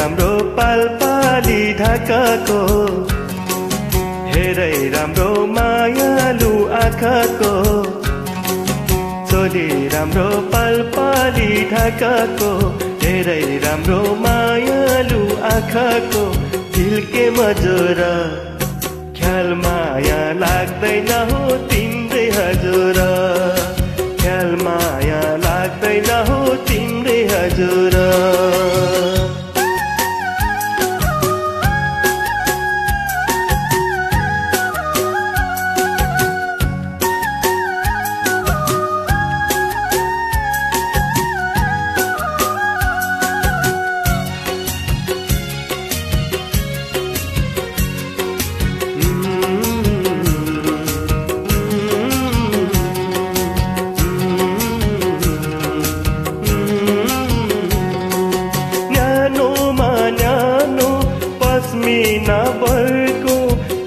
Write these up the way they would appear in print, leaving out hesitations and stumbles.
राम्रो पालपाली ढाकाको, हेरै राम्रो मायालु आँखाको, चोली राम्रो पालपाली ढाकाको, हेरै राम्रो मायालु आँखाको, दिलके मजोर ख्याल माया लाग्दैन हो तिम्रै हजुर, ख्याल माया लाग्दैन हो तिम्रै हजुर। पस्मिना बर्को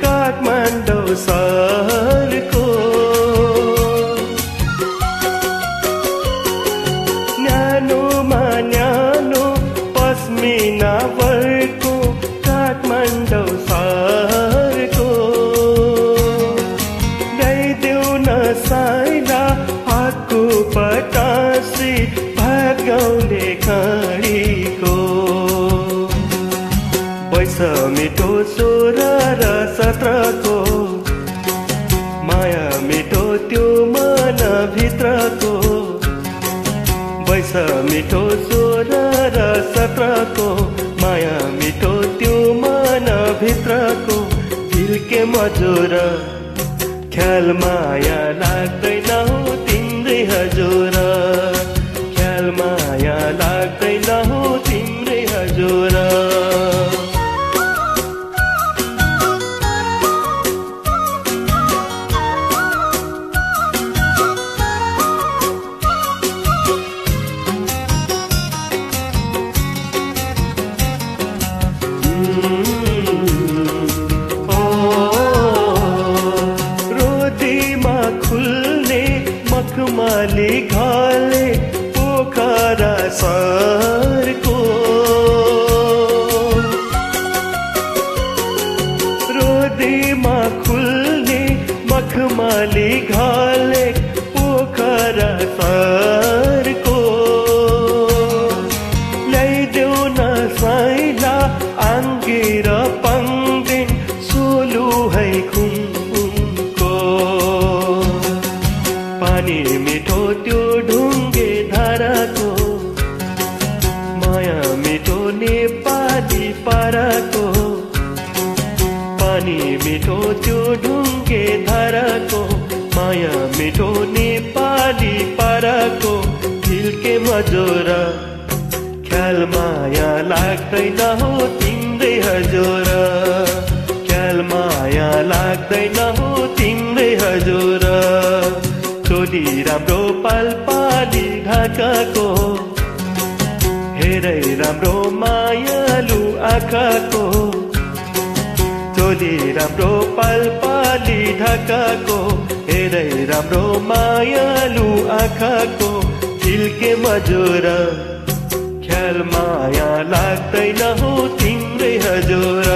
काठमाडौँ सहरको, न्यानोमा न्यानो पस्मिना बर्को काठमाडौँ सहरको, ल्याइदेऊ न साइला हातको पटासी भागाउने खडीको, मिठो 16 र 17को, माया मिठो त्यो मन भित्रको, बैस मिठो 16 र 17को, माया मिठो त्यो मन भित्रको, दिलके मजोर ख्याल माया लाग्दैन हो तिम्रै हजुर, ख्याल माया लाग्दैन हो तिम्रै हजुर। रोदीमा खुल्ने मखमली घाले पोखरा सरको, रोदीमा खुल्ने मखमली घाले पोखरा सरको, ल्याइदेऊ न साइला आङ्गेर पाङ्देन सोलु है खुम्बुङको, पानी मिठो त्यो ढुङ्गे धाराको, माया मिठो नेपाली पाराको, पानी मिठो त्यो ढुङ्गे धाराको, माया मिठो नेपाली पाराको, दिलके मजोर ख्याल माया लाग्दैन हो तिम्रै हजुर, ख्याल माया लाग्दैन हो तिम्रै हजुर। चोली राम्रो पालपाली ढाकाको, हेरै राम्रो मायालु आँखाको, चोली राम्रो पालपाली ढाकाको, हेरै राम्रो मायालु आँखाको, दिलके मजोर ख्याल माया लाग्दैन हो तिम्रै हजुर,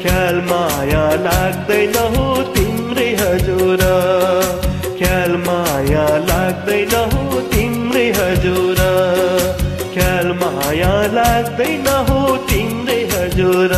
ख्याल माया लाग्दैन हो तिम्रै हजुर, ख्याल माया लाग्दैन हो तिम्रै हजुर, ख्याल माया लाग्दैन हो तिम्रै हजुर।